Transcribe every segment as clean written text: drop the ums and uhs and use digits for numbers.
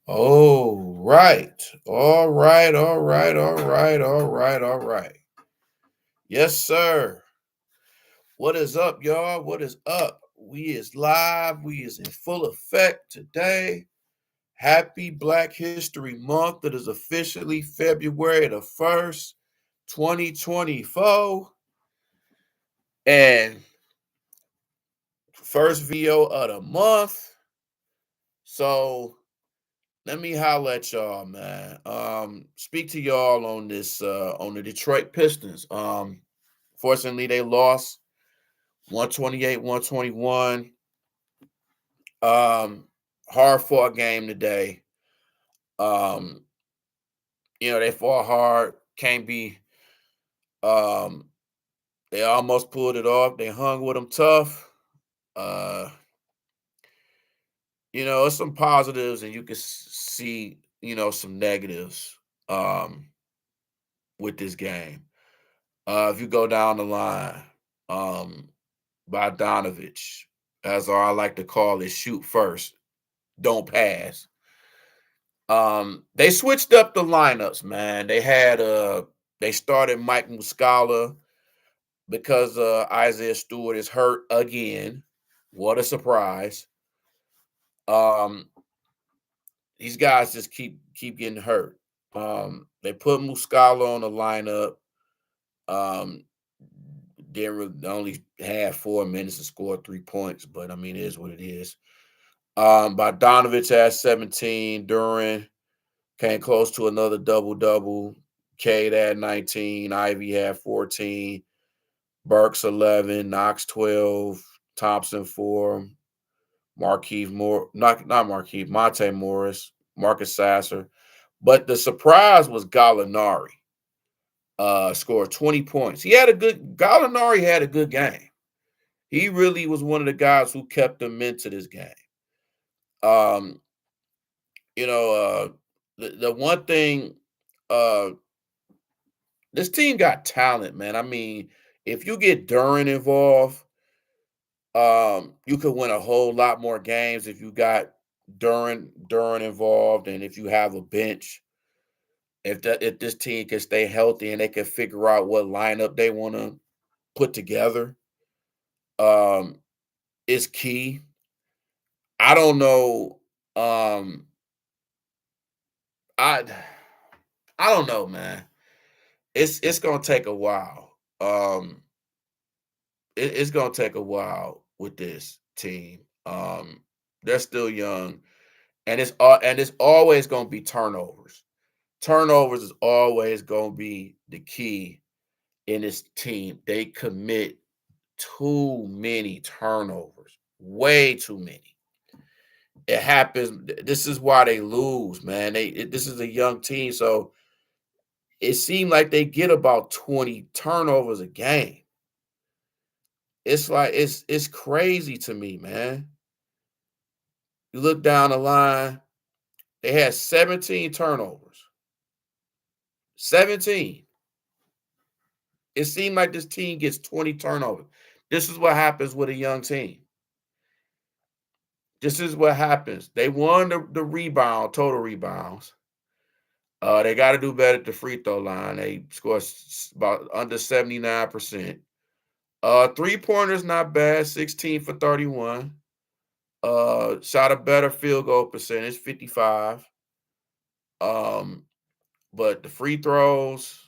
Oh, right. All right, all right, all right, all right, all right. Yes, sir. What is up, y'all? What is up? We is live. We is in full effect today. Happy Black History Month. It is officially February the 1st, 2024. And first VO of the month. So let me holler at y'all, man. Speak to y'all on this on the Detroit Pistons. Fortunately they lost 128, 121. Hard fought game today. Um, they fought hard, can't be um they almost pulled it off. They hung with them tough. Uh, it's some positives and you can see, some negatives with this game. If you go down the line, um, Bogdanovich, as I like to call it, shoot first, don't pass. They switched up the lineups, man. They started Mike Muscala because Isaiah Stewart is hurt again. What a surprise. Um, these guys just keep getting hurt. They put Muscala on the lineup. Um, Denver only had 4 minutes to score 3 points, but I mean, it is what it is. Bogdanovich had 17. Duran came close to another double double. Cade had 19. Ivy had 14. Burks 11. Knox 12. Thompson 4. Markeith Moore, not Markeith, Monte Morris, Marcus Sasser. But the surprise was Gallinari. Scored 20 points. Gallinari had a good game. He really was one of the guys who kept them into this game. Um, you know, the one thing, uh, this team got talent, man. I mean, if you get Duran involved, you could win a whole lot more games if you got Duran involved, and if you have a bench. If this team can stay healthy and they can figure out what lineup they want to put together, um, is key. I don't know. Um, I I don't know, man. It's gonna take a while. It's gonna take a while with this team. They're still young, and it's always gonna be turnovers. Turnovers is always gonna be the key in this team. They commit too many turnovers, way too many. It happens. This is why they lose, man. This is a young team, so it seemed like they get about 20 turnovers a game. It's like it's crazy to me, man. You look down the line, they had 17 turnovers. 17. It seemed like this team gets 20 turnovers. This is what happens with a young team. This is what happens. They won the rebound, total rebounds. They got to do better at the free throw line. They score about under 79%. Three-pointers not bad, 16 for 31. Shot a better field goal percentage, 55. Um, but the free throws,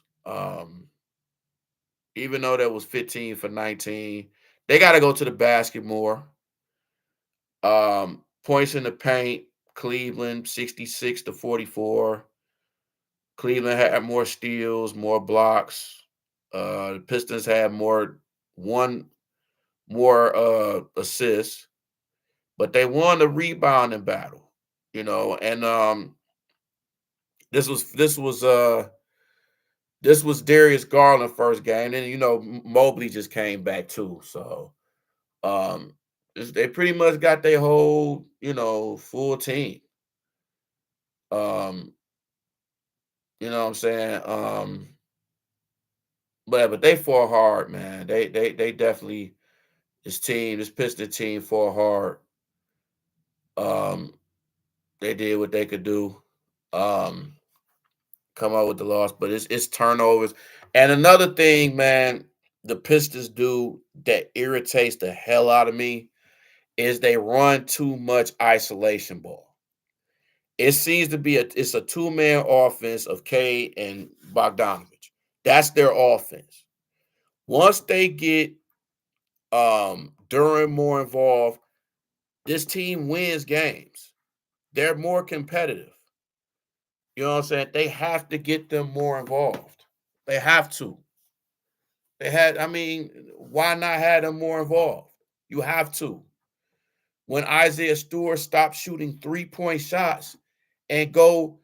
even though that was 15 for 19, they got to go to the basket more. Points in the paint, Cleveland 66 to 44. Cleveland had more steals, more blocks. The Pistons had one more assists, but they won the rebounding battle, and this was this was uh this was Darius Garland first game, and Mobley just came back too. So um they pretty much got their whole, full team. Um, you know what I'm saying? But they fought hard, man. They definitely, this Piston team fought hard. Um, They did what they could do. Um, Come out with the loss, but it's turnovers. And another thing, man, the Pistons do that irritates the hell out of me is they run too much isolation ball. It seems to be it's a two-man offense of K and Bogdanovich. That's their offense. Once they get Duran more involved, this team wins games. They're more competitive. You know what I'm saying? They have to get them more involved. They have to. I mean, why not have them more involved? You have to. When Isaiah Stewart stopped shooting 3-point shots and go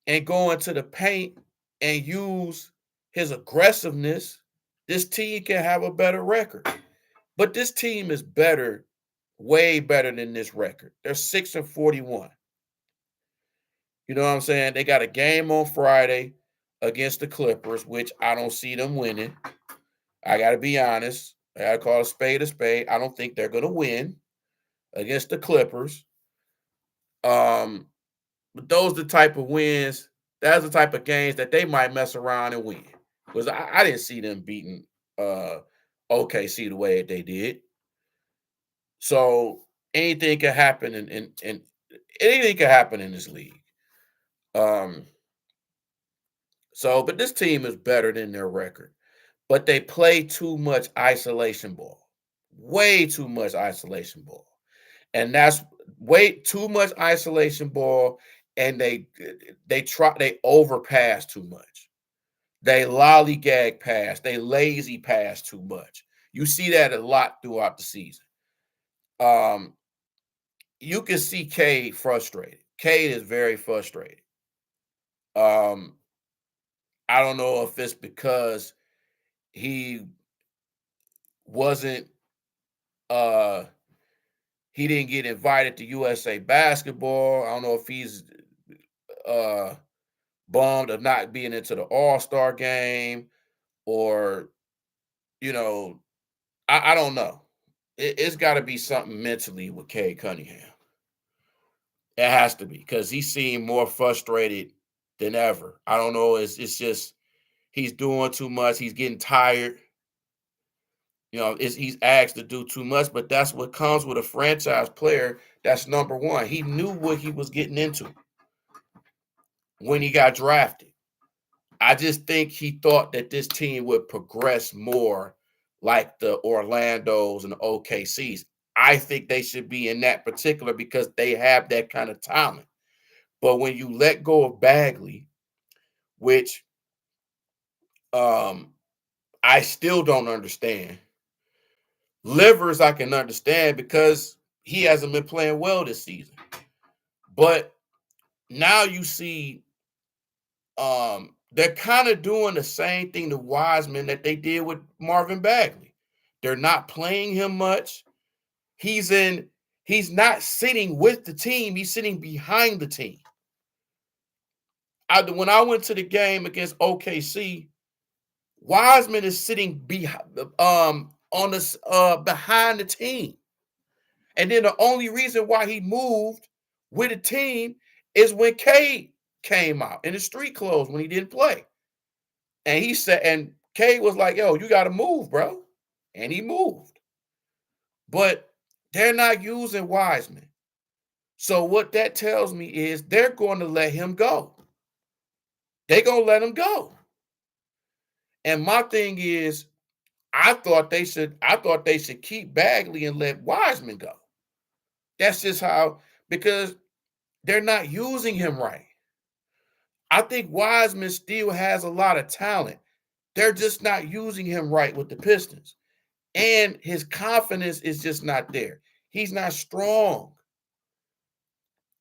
into the paint and use his aggressiveness, this team can have a better record. But this team is better, way better than this record. They're 6-41. You know what I'm saying? They got a game on Friday against the Clippers, which I don't see them winning. I got to be honest. I got to call a spade a spade. I don't think they're going to win against the Clippers. But those are the type of wins. That's the type of games that they might mess around and win. Because I didn't see them beating uh, OKC the way they did. So anything can happen in anything can happen in this league. Um, but this team is better than their record. But they play too much isolation ball. Way too much isolation ball. And that's way too much isolation ball, and they overpass too much. They lollygag pass, they lazy pass too much. You see that a lot throughout the season. Um, you can see Cade frustrated. Cade is very frustrated. Um, I don't know if it's because he wasn't uh he didn't get invited to USA basketball. I don't know if he's uh bummed of not being into the All-Star game, or you know, I don't know. It's got to be something mentally with Cade Cunningham. It has to be because he seemed more frustrated than ever. I don't know. It's just he's doing too much. He's getting tired. He's asked to do too much, but that's what comes with a franchise player. That's number one. He knew what he was getting into when he got drafted. I just think he thought that this team would progress more like the Orlandos and the OKCs. I think they should be in that particular because they have that kind of talent. But when you let go of Bagley, which um, I still don't understand. Livers, I can understand because he hasn't been playing well this season. But now you see they're kind of doing the same thing to Wiseman that they did with Marvin Bagley. They're not playing him much. He's not sitting with the team, he's sitting behind the team. When I went to the game against OKC, Wiseman is sitting on this behind the team. And then the only reason why he moved with the team is when Cade came out in the street clothes when he didn't play. And he said, and Cade was like, yo, you got to move, bro. And he moved. But they're not using Wiseman. So what that tells me is they're going to let him go. They're going to let him go. And my thing is, I thought they should keep Bagley and let Wiseman go. That's just how, because they're not using him right. I think Wiseman still has a lot of talent. They're just not using him right with the Pistons. And his confidence is just not there. He's not strong.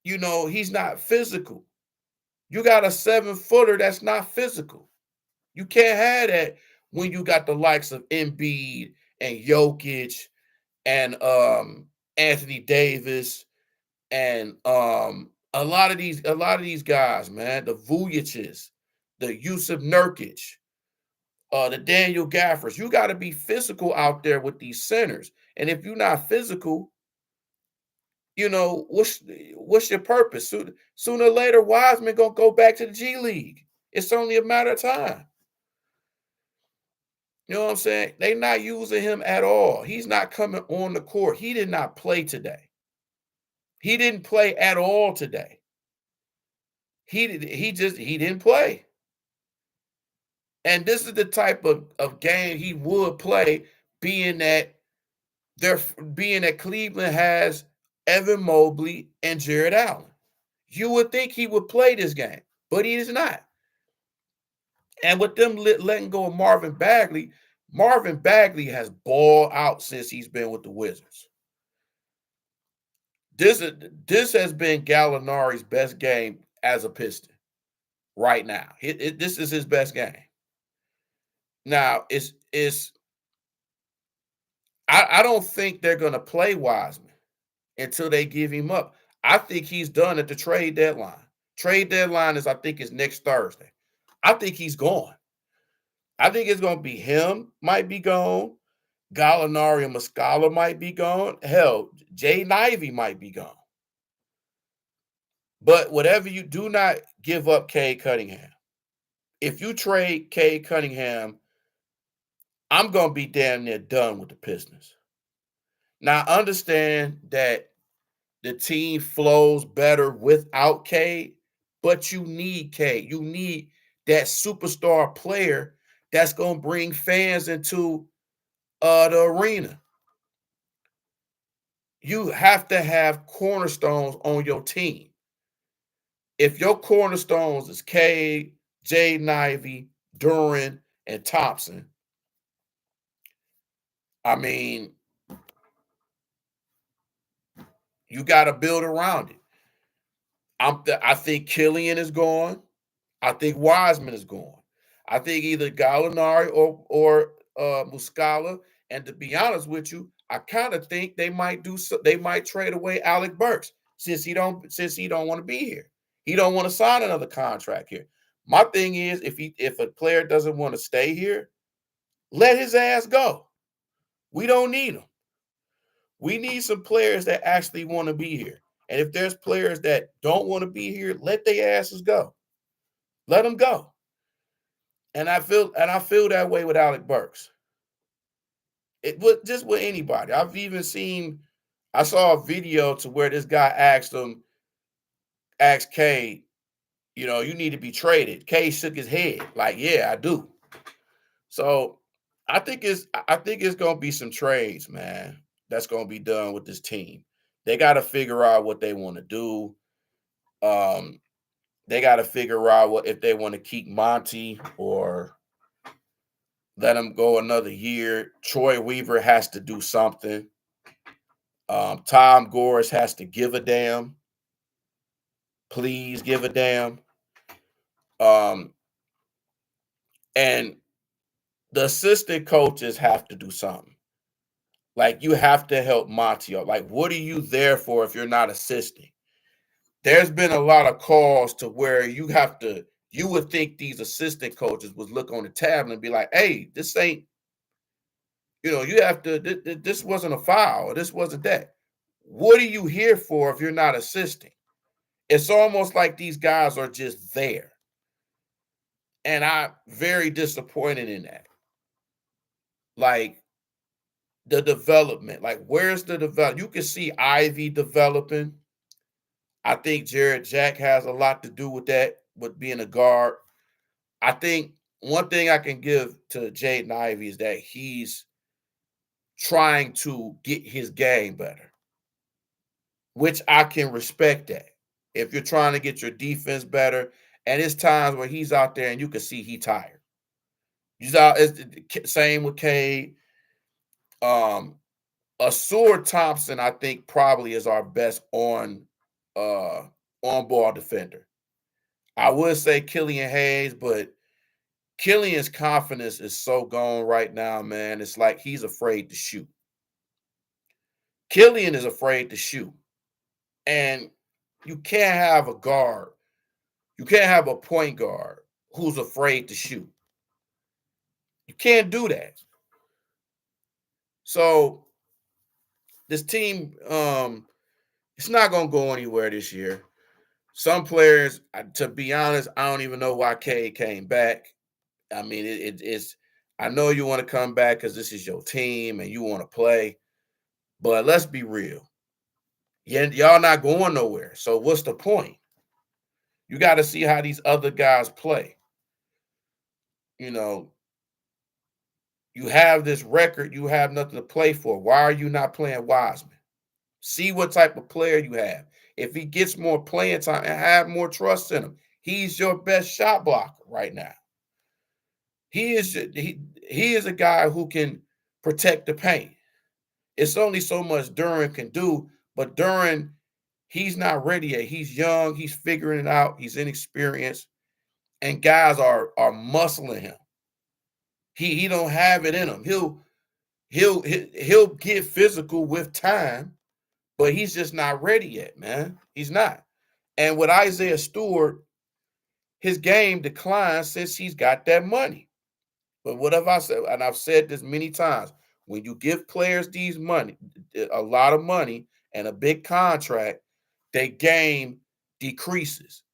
He's not physical. You got a 7-footer that's not physical. You can't have that when you got the likes of Embiid and Jokic and Anthony Davis and a lot of these guys, man, the Vujicic's, the Yusuf Nurkic, the Daniel Gaffers. You got to be physical out there with these centers. And if you're not physical, what's your purpose? Sooner or later, Wiseman gonna go back to the G League. It's only a matter of time. You know what I'm saying? They not using him at all. He's not coming on the court. He did not play today. He didn't play at all today. He didn't play. And this is the type of game he would play, being that Cleveland has Evan Mobley and Jared Allen. You would think he would play this game, but he is not. And with them letting go of Marvin Bagley has balled out since he's been with the Wizards. This has been Gallinari's best game as a Piston right now. This is his best game. Now, I don't think they're going to play Wiseman until they give him up. I think he's done at the trade deadline. Trade deadline is next Thursday. I think he's gone. I think it's going to be him, might be gone. Gallinari and Muscala might be gone. Hell, Jay Ivey might be gone. But whatever you do, not give up Cade Cunningham. If you trade Cade Cunningham, I'm going to be damn near done with the Pistons. Now, understand that the team flows better without Cade, but you need Cade. You need that superstar player that's going to bring fans into the arena. You have to have cornerstones on your team. If your cornerstones is Cade, Jaden Ivey, Duran, and Thompson, I mean, you got to build around it. I think Killian is gone. I think Wiseman is gone. I think either Gallinari or Muscala. And to be honest with you, I kind of think they might trade away Alec Burks since he don't want to be here. He don't want to sign another contract here. My thing is, if a player doesn't want to stay here, let his ass go. We don't need him. We need some players that actually want to be here. And if there's players that don't want to be here, let their asses go. Let them go. And I feel that way with Alec Burks. Just with anybody. I saw a video to where this guy asked Cade, you need to be traded. Cade shook his head like, yeah, I do. So I think it's going to be some trades, man, that's going to be done with this team. They got to figure out what they want to do. They got to figure out if they want to keep Monty or let him go another year. Troy Weaver has to do something. Tom Gores has to give a damn. Please give a damn. And the assistant coaches have to do something. Like, you have to help Monty. Like, what are you there for if you're not assisting? There's been a lot of calls to where you would think these assistant coaches would look on the tablet and be like, hey, this ain't, you have to, this wasn't a foul, or this wasn't that. What are you here for if you're not assisting? It's almost like these guys are just there. And I'm very disappointed in that. Like, the development, like, where's the development? You can see Ivy developing. I think Jared Jack has a lot to do with that, with being a guard. I think one thing I can give to Jaden Ivey is that he's trying to get his game better, which I can respect that. If you're trying to get your defense better, and it's times where he's out there and you can see he's tired. He's out. It's the same with Cade. Asur Thompson, I think, probably is our best on-ball defender. I would say Killian Hayes, but Killian's confidence is so gone right now, man. It's like he's afraid to shoot. Killian is afraid to shoot. And you can't have a guard. You can't have a point guard who's afraid to shoot. You can't do that. So this team, It's not going to go anywhere this year. Some players, to be honest, I don't even know why Cade came back. I mean, it's. I know you want to come back because this is your team and you want to play, but let's be real. Y'all not going nowhere. So what's the point? You got to see how these other guys play. You know, you have this record, you have nothing to play for. Why are you not playing Wiseman? See what type of player you have. If he gets more playing time and have more trust in him, he's your best shot blocker right now. He is a guy who can protect the paint. It's only so much Duran can do, but Duran, he's not ready yet. He's young, he's figuring it out, he's inexperienced, and guys are muscling him. He don't have it in him. He'll get physical with time, but he's just not ready yet, man. He's not. And with Isaiah Stewart, his game declined since he's got that money. But what have I said? And I've said this many times. When you give players these money, a lot of money and a big contract, their game decreases.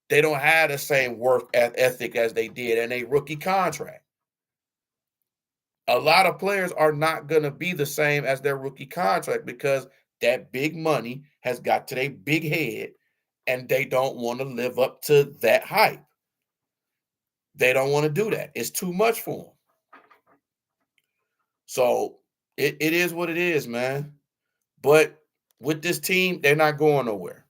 They don't have the same work ethic as they did in a rookie contract. A lot of players are not going to be the same as their rookie contract because that big money has got to their big head and they don't want to live up to that hype. They don't want to do that. It's too much for them. So it is what it is, man. But with this team, they're not going nowhere.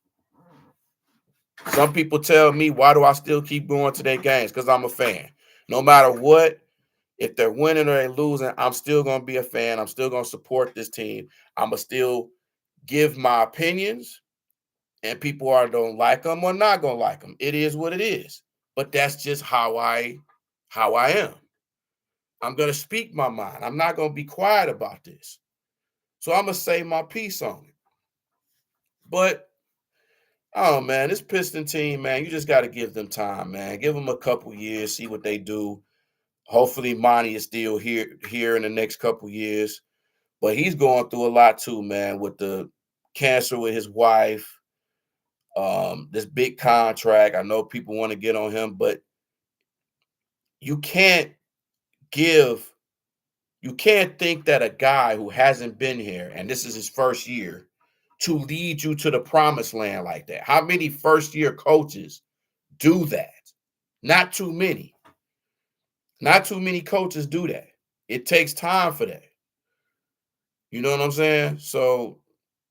Some people tell me, why do I still keep going to their games? Because I'm a fan. No matter what, if they're winning or they're losing, I'm still going to be a fan. I'm still going to support this team. I'm going to still give my opinions, and people don't like them or not going to like them. It is what it is. But that's just how I am. I'm going to speak my mind. I'm not going to be quiet about this. So I'm going to say my piece on it. But, oh, man, this Piston team, man, you just got to give them time, man. Give them a couple years, see what they do. Hopefully Monty is still here in the next couple years. But he's going through a lot too, man, with the cancer with his wife, this big contract. I know people want to get on him, but you can't think that a guy who hasn't been here, and this is his first year, to lead you to the promised land like that. How many first-year coaches do that? Not too many. Not too many coaches do that. It takes time for that. You know what I'm saying? So,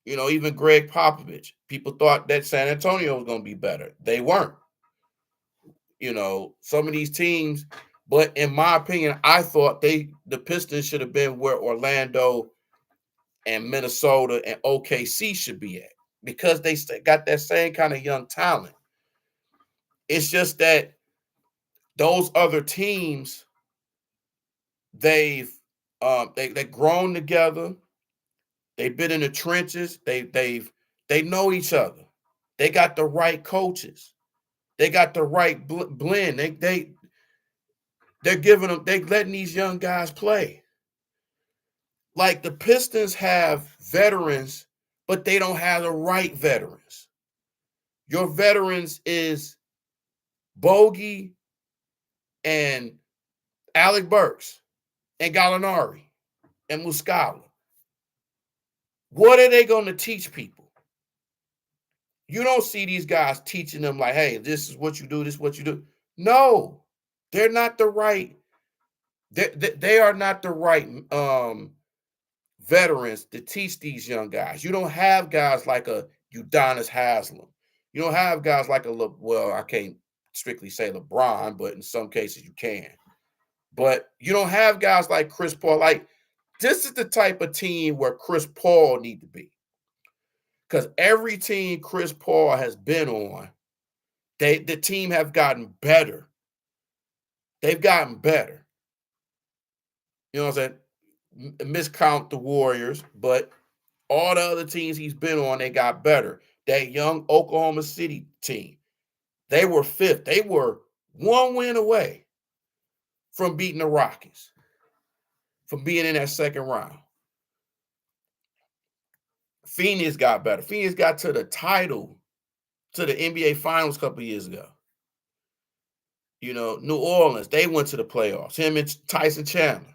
even Greg Popovich, people thought that San Antonio was going to be better. They weren't. Some of these teams, but in my opinion, I thought the Pistons should have been where Orlando and Minnesota and OKC should be at because they got that same kind of young talent. It's just that those other teams, they've grown together. They've been in the trenches. They know each other. They got the right coaches. They got the right blend. They're letting these young guys play. Like the Pistons have veterans, but they don't have the right veterans. Your veterans is Bogey and Alec Burks and Gallinari and Muscala. What are they going to teach people? You don't see these guys teaching them like, hey, this is what you do, this is what you do. No, they're not the right. They are not the right veterans to teach these young guys. You don't have guys like a Udonis Haslem. You don't have guys like I can't strictly say LeBron, but in some cases you can. But you don't have guys like Chris Paul. Like, this is the type of team where Chris Paul need to be. Because every team Chris Paul has been on, the team have gotten better. They've gotten better. You know what I'm saying? Miscount the Warriors, but all the other teams he's been on, they got better. That young Oklahoma City team, they were fifth. They were one win away from beating the Rockets, from being in that second round. Phoenix got better. Phoenix got to the title, to the NBA Finals a couple years ago. New Orleans, they went to the playoffs. Him and Tyson Chandler.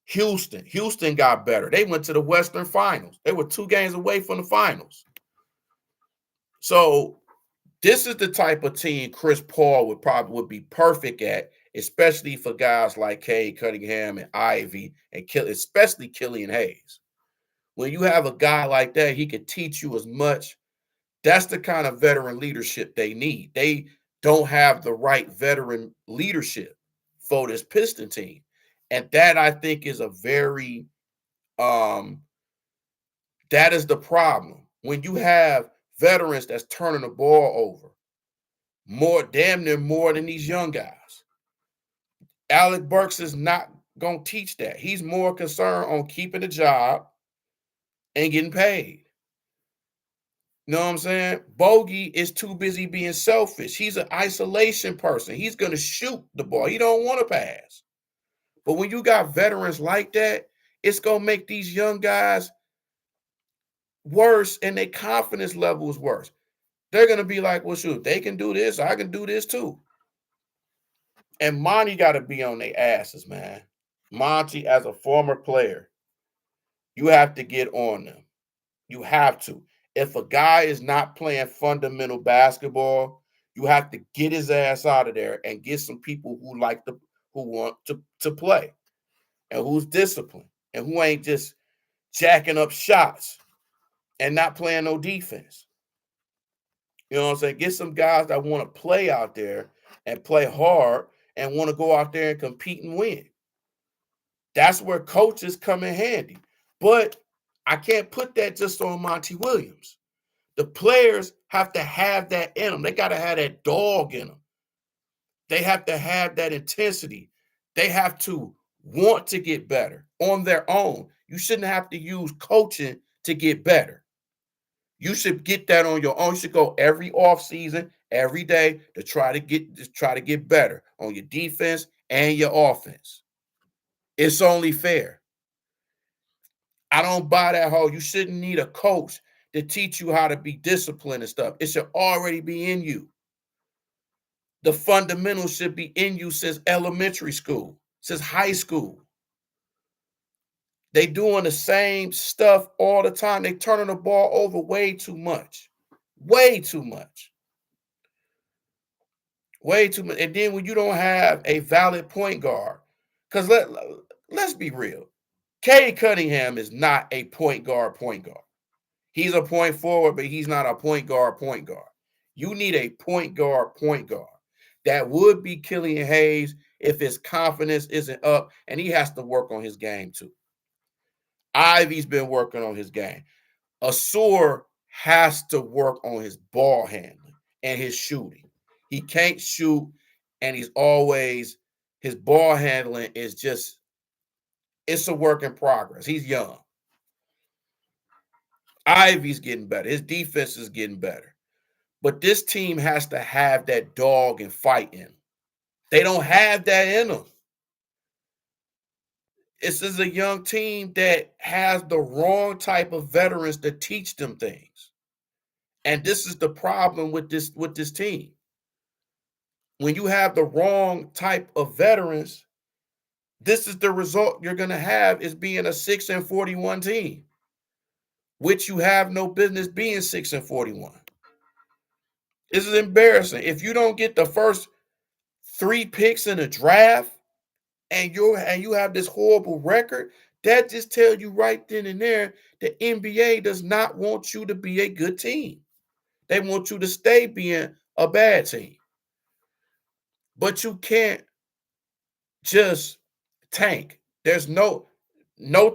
Houston got better. They went to the Western Finals. They were 2 games away from the finals. So this is the type of team Chris Paul would be perfect at, especially for guys like Cade Cunningham and Ivy and especially Killian Hayes. When you have a guy like that, he can teach you as much. That's the kind of veteran leadership they need. They don't have the right veteran leadership for this Piston team. And that, I think, is a very that is the problem. When you have veterans that's turning the ball over damn near more than these young guys. Alec Burks is not going to teach that. He's more concerned on keeping a job and getting paid. You know what I'm saying? Bogey is too busy being selfish. He's an isolation person. He's going to shoot the ball. He don't want to pass. But when you got veterans like that, it's going to make these young guys worse, and their confidence level is worse. They're going to be like, well, shoot, they can do this, I can do this too. And Monty got to be on their asses, man. Monty, as a former player, you have to get on them. You have to. If a guy is not playing fundamental basketball, you have to get his ass out of there and get some people who want to play and who's disciplined and who ain't just jacking up shots and not playing no defense. You know what I'm saying? Get some guys that want to play out there and play hard and want to go out there and compete and win. That's where coaches come in handy. But I can't put that just on Monty Williams. The players have to have that in them. They got to have that dog in them. They have to have that intensity. They have to want to get better on their own. You shouldn't have to use coaching to get better. You should get that on your own. You should go every offseason, every day to try to get better on your defense and your offense. It's only fair. I don't buy that whole, you shouldn't need a coach to teach you how to be disciplined and stuff. It should already be in you. The fundamentals should be in you since elementary school, since high school. They doing the same stuff all the time. They turning the ball over way too much. Way too much. Way too much. And then when you don't have a valid point guard, because let's be real. Cade Cunningham is not a point guard. He's a point forward, but he's not a point guard. You need a point guard. That would be Killian Hayes if his confidence isn't up, and he has to work on his game too. Ivy's been working on his game. Asur has to work on his ball handling and his shooting. He can't shoot, and his ball handling is just, it's a work in progress. He's young. Ivy's getting better. His defense is getting better. But this team has to have that dog and fight in them. They don't have that in them. This is a young team that has the wrong type of veterans to teach them things. And this is the problem with this team. When you have the wrong type of veterans, this is the result you're going to have, is being a 6-41 team, which you have no business being 6-41. This is embarrassing. If you don't get the first 3 picks in a draft and you have this horrible record, that just tells you right then and there the NBA does not want you to be a good team. They want you to stay being a bad team. But you can't just tank. There's no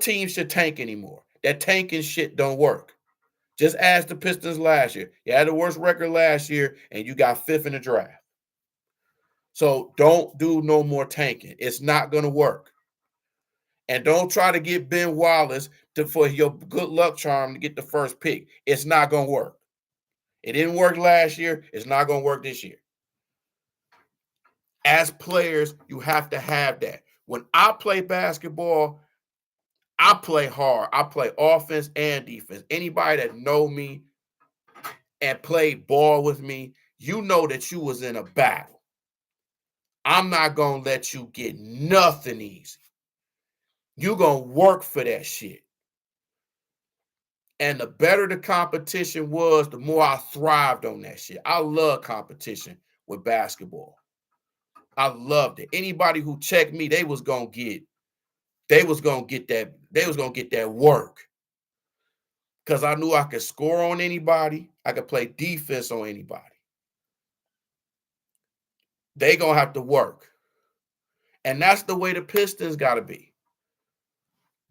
team should tank anymore. That tanking shit don't work. Just ask the Pistons last year. You had the worst record last year, and you got 5th in the draft. So don't do no more tanking. It's not going to work. And don't try to get Ben Wallace for your good luck charm to get the first pick. It's not going to work. It didn't work last year. It's not going to work this year. As players, you have to have that. When I play basketball, I play hard. I play offense and defense. Anybody that know me and played ball with me, you know that you was in a battle. I'm not gonna let you get nothing easy. You gonna work for that shit. And the better the competition was, the more I thrived on that shit. I love competition with basketball. I loved it. Anybody who checked me, they was gonna get that work. Because I knew I could score on anybody, I could play defense on anybody. They gonna have to work. And that's the way the Pistons gotta be.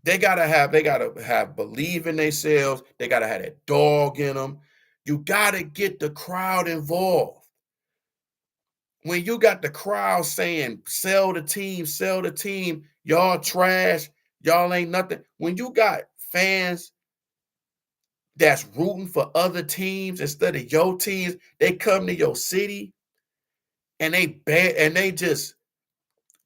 They gotta have believe in themselves. They gotta have that dog in them. You gotta get the crowd involved. When you got the crowd saying, sell the team, y'all trash, y'all ain't nothing. When you got fans that's rooting for other teams instead of your teams, they come to your city and they just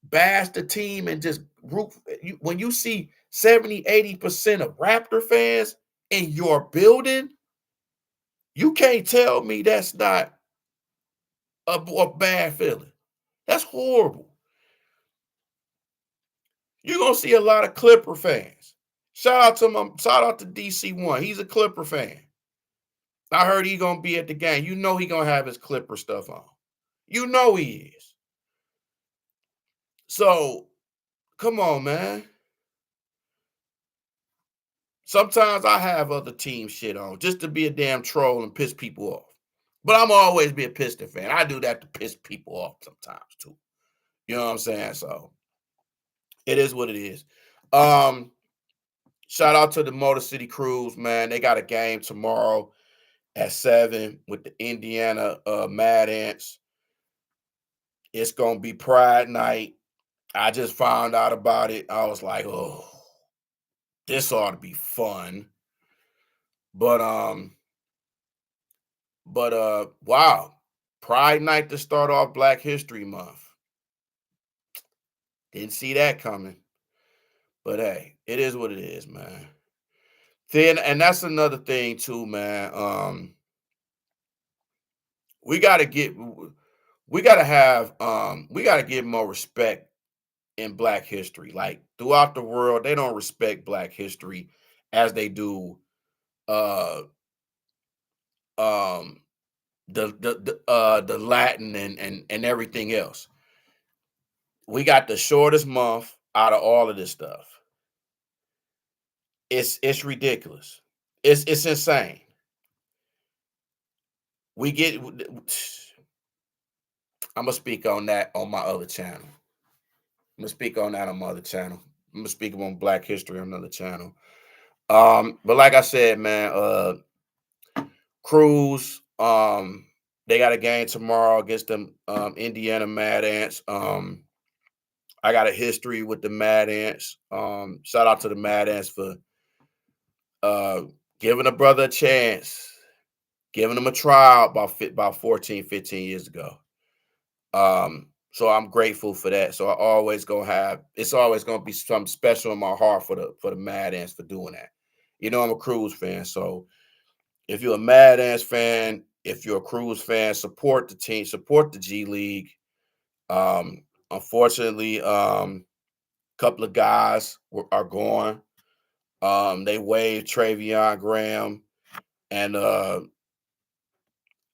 bash the team and just root. When you see 70-80% of Raptor fans in your building, you can't tell me that's not a bad feeling. That's horrible. You're gonna see a lot of Clipper fans. Shout out to DC1. He's a Clipper fan. I heard he gonna be at the game. You know he gonna have his Clipper stuff on. You know he is. So come on, man. Sometimes I have other team shit on just to be a damn troll and piss people off. But I'm always be a Piston fan. I do that to piss people off sometimes too. You know what I'm saying? So it is what it is. Um, Shout out to the Motor City Crews, man. They got a game tomorrow at 7 with the Indiana Mad Ants. It's gonna be Pride Night. I just found out about it. I was like, oh, this ought to be fun. But wow. Pride Night to start off Black History Month. Didn't see that coming. But hey, it is what it is, man. Then and that's another thing too, man. We gotta get we gotta give more respect in Black history. Like throughout the world, they don't respect Black history as they do uh um the Latin and everything else. We got the shortest month out of all of this stuff. It's ridiculous. It's insane. We get I'm gonna speak on that on my other channel. I'm gonna speak on that on my other channel. I'm gonna speak on Black history on another channel. But like I said, man, Cruz, they got a game tomorrow against the Indiana Mad Ants. I got a history with the Mad Ants. Shout out to the Mad Ants for uh giving a brother a chance, giving him a trial about 14, 15 years ago. So I'm grateful for that. So it's always gonna be something special in my heart for the Mad Ants for doing that. You know, I'm a Cruz fan, so if you're a Mad Ants fan, if you're a Cruz fan, support the team, support the G League. Unfortunately, a couple of guys are gone. They waived Travion Graham and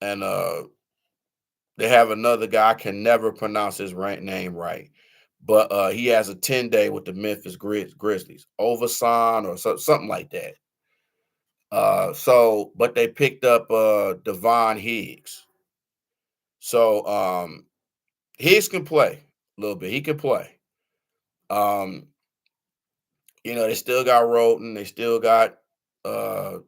and they have another guy. I can never pronounce his name right, but he has a 10-day with the Memphis Grizzlies, Overson or something like that. But they picked up Devon Higgs. So Higgs can play a little bit. He can play. Um, they still got Roten. They still got uh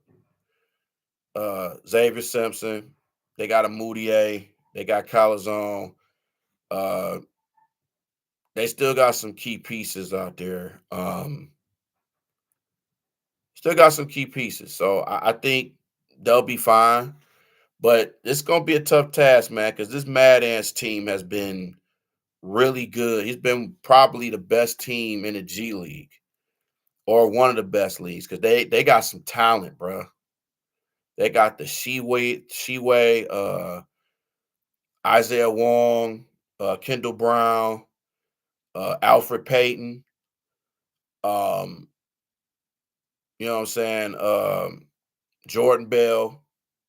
Xavier Simpson. They got a Moutier. They got Calazone. Uh, they still got some key pieces out there. Still got some key pieces. So I think they'll be fine. But it's gonna be a tough task, man, because this Mad Ants team has been really good. He's been probably the best team in the G League or one of the best leagues because they got some talent, bro. They got the Sheway, Isaiah Wong, Kendall Brown, Alfred Payton. Um, you know what I'm saying? Jordan Bell.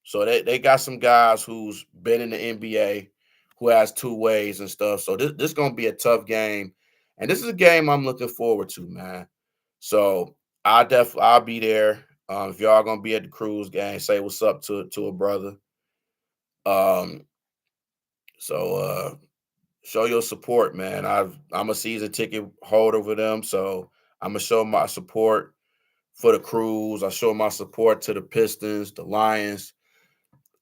So they got some guys who's been in the NBA, who has two ways and stuff. So this gonna be a tough game, and this is a game I'm looking forward to, man. So I'll be there. If y'all gonna be at the Cruise game, say what's up to a brother. Um, so show your support, man. I'm a season ticket holder with them, so I'm gonna show my support for the Cruise. I show my support to the Pistons, the Lions.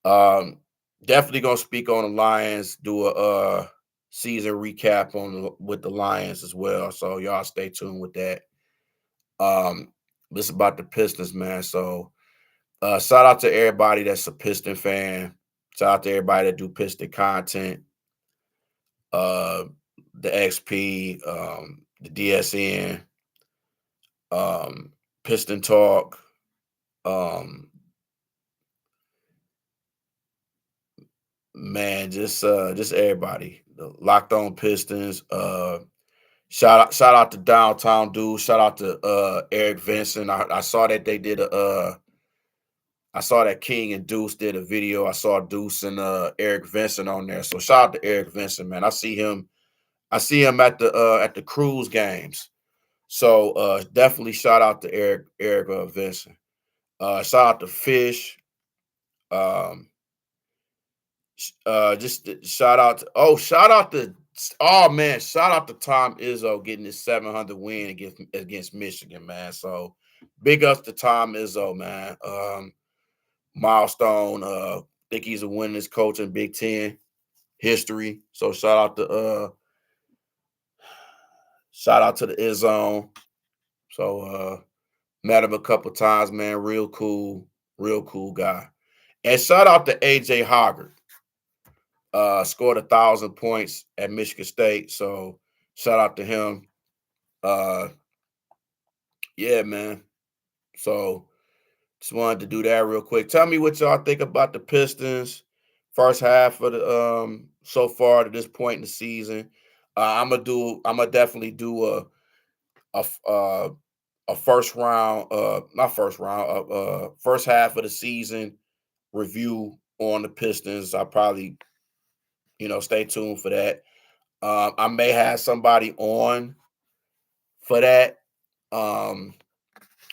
Um, Definitely gonna speak on the Lions. Do a season recap with the Lions as well. So y'all stay tuned with that. This is about the Pistons, man. So shout out to everybody that's a Piston fan. Shout out to everybody that do Piston content. Uh, the XP, the DSN, Piston Talk. Um, Man, just everybody. The Locked On Pistons. Shout out to Downtown Dude. Shout out to Eric Vincent. I saw that they did a I saw that King and Deuce did a video. I saw Deuce and Eric Vincent on there. So shout out to Eric Vincent, man. I see him at the Cruise games. So definitely shout out to Eric Vincent. Shout out to Fish. Um, just shout out to oh man, shout out to Tom Izzo getting his 700 win against Michigan, man. So big ups to Tom Izzo, man. Milestone. Think he's a winningest coach in Big Ten history. So shout out to the Izzo. So met him a couple times, man. Real cool guy. And shout out to AJ Hoggard. Scored 1,000 points at Michigan State. So shout out to him. Uh, yeah, man. So just wanted to do that real quick. Tell me what y'all think about the Pistons first half of the so far to this point in the season. I'm gonna definitely do a f- uh a first round not first round first half of the season review on the Pistons. I'll probably stay tuned for that. I may have somebody on for that. Um,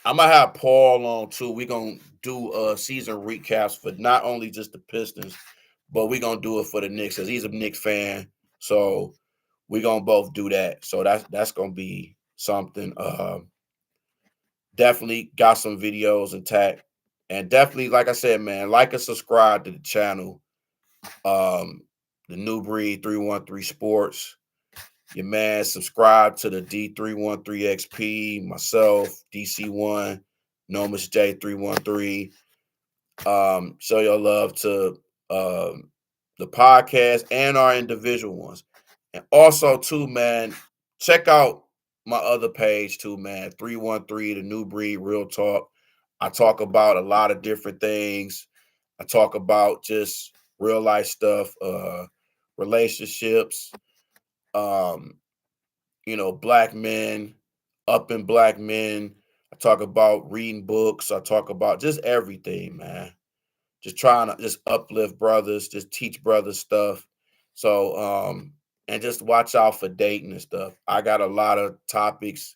I'm gonna have Paul on too. We're gonna do season recaps for not only just the Pistons, but we're gonna do it for the Knicks because he's a Knicks fan. So we're gonna both do that. So that's gonna be something. Definitely got some videos intact. And definitely, like I said, man, like and subscribe to the channel. Um, the New Breed 313 Sports. Your man, subscribe to the D313XP, myself, DC1, Nomus J313. Show your love to the podcast and our individual ones. And also, too, man, check out my other page, too, man. 313, the New Breed Real Talk. I talk about a lot of different things. I talk about just real life stuff, relationships, um, black men, up in black men. I talk about reading books. I talk about just everything, man. Just trying to just uplift brothers, just teach brothers stuff. So, and just watch out for dating and stuff. I got a lot of topics.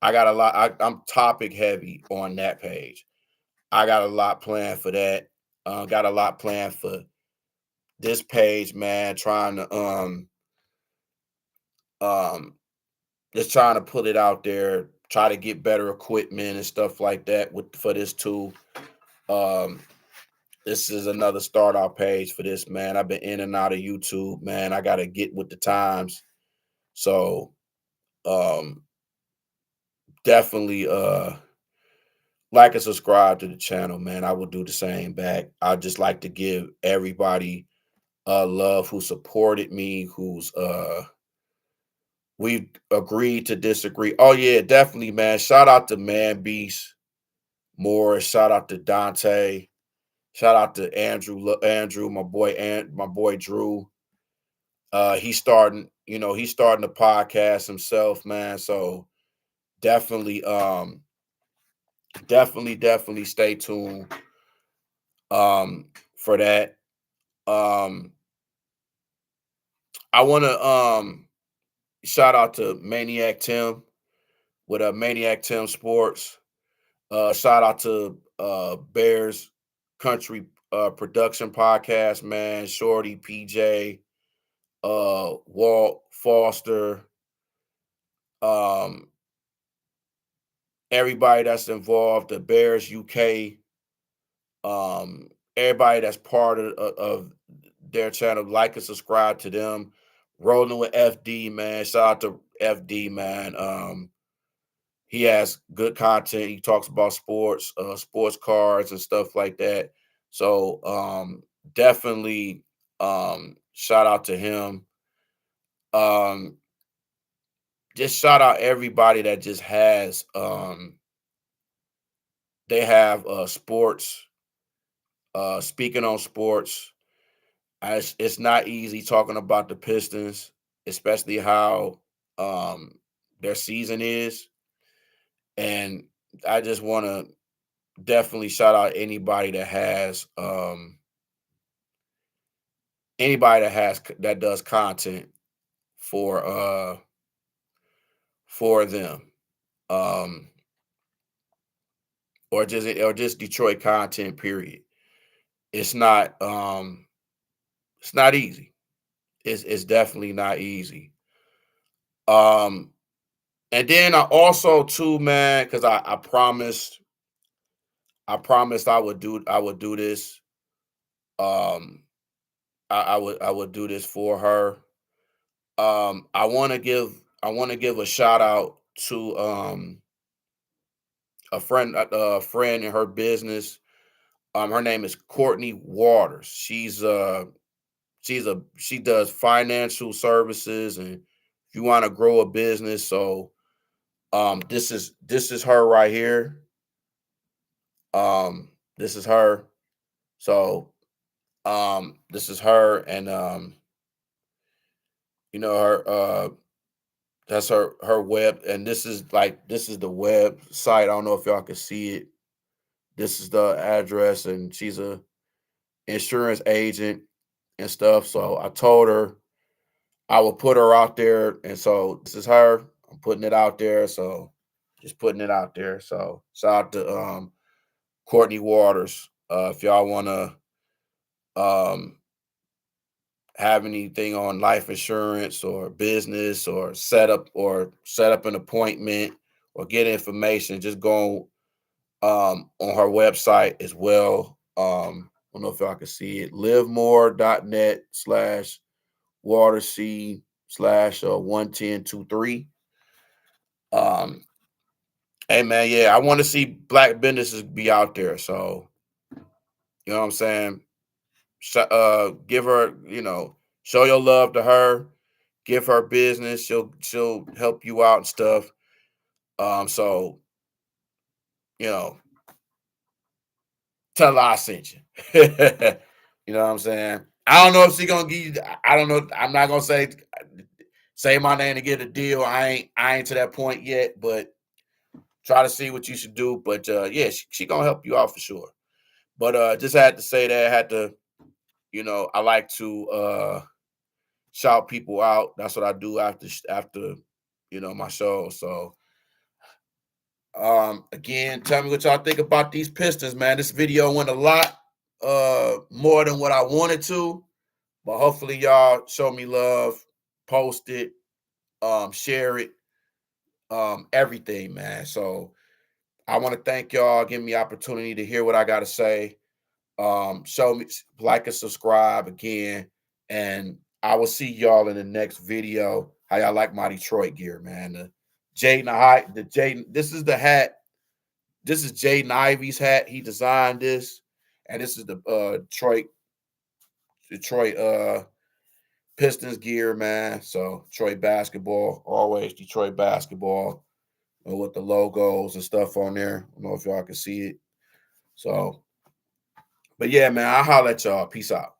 I'm topic heavy on that page. I got a lot planned for that. Got a lot planned for this page, man. Trying to um just trying to put it out there, try to get better equipment and stuff like that for this too. Um, this is another startup page for this, man. I've been in and out of YouTube, man. I gotta get with the times. So um definitely like and subscribe to the channel, man. I will do the same back. I just like to give everybody love who supported me, who's We agreed to disagree. Oh yeah, definitely, man. Shout out to Man Beast Morris. Shout out to Dante. Shout out to Andrew, my boy, and my boy Drew. He's starting the podcast himself, man. So definitely, definitely stay tuned for that. Um, I want to shout out to Maniac Tim with Maniac Tim Sports. Shout out to Bears Country Production Podcast, man. Shorty, PJ, Walt Foster, um, everybody that's involved, the Bears UK, everybody that's part of their channel, like and subscribe to them. Rolling with FD, man. Shout out to FD, man. He has good content. He talks about sports, sports cards and stuff like that. So definitely shout out to him. Um, just shout out everybody that just has they have sports, speaking on sports. It's not easy talking about the Pistons, especially how their season is. And I just want to definitely shout out anybody that does content for for them. Um or just Detroit content period. It's not it's not easy. It's definitely not easy. Um and then I also too, man, because I promised I would do this. Um I would do this for her. I want to give a shout out to a friend in her business. Her name is Courtney Waters. She does financial services, and if you want to grow a business, so this is her right here. This is her. So this is her, and her that's her web, and this is the website. I don't know if y'all can see it. This is the address, and she's a insurance agent and stuff. So I told her I would put her out there, and so this is her. I'm putting it out there, so just putting it out there. So shout out to Courtney Waters. If y'all want to um, have anything on life insurance or business or set up an appointment or get information, just go on her website as well. I don't know if y'all can see it. livemore.net/watersea/11023. Um, hey man, yeah, I want to see black businesses be out there. So you know what I'm saying? Give her, show your love to her. Give her business. She'll help you out and stuff. So you know, tell her I sent you. You know what I'm saying? I don't know if she gonna give you. I don't know. I'm not gonna say my name to get a deal. I ain't to that point yet, but try to see what you should do. But yeah, she gonna help you out for sure. But just had to say that. I had to, I like to shout people out. That's what I do after my show. So again, tell me what y'all think about these Pistons, man. This video went a lot more than what I wanted to, but hopefully y'all show me love, post it, share it, everything, man. So I want to thank y'all, giving me opportunity to hear what I got to say. Show me, like and subscribe again, and I will see y'all in the next video. How y'all like my Detroit gear, man? The Jaden High, the Jaden. This is the hat. This is Jaden Ivey's hat. He designed this, and this is the Detroit Pistons gear, man. So Detroit basketball, always Detroit basketball, with the logos and stuff on there. I don't know if y'all can see it. So, but yeah, man, I'll holler at y'all. Peace out.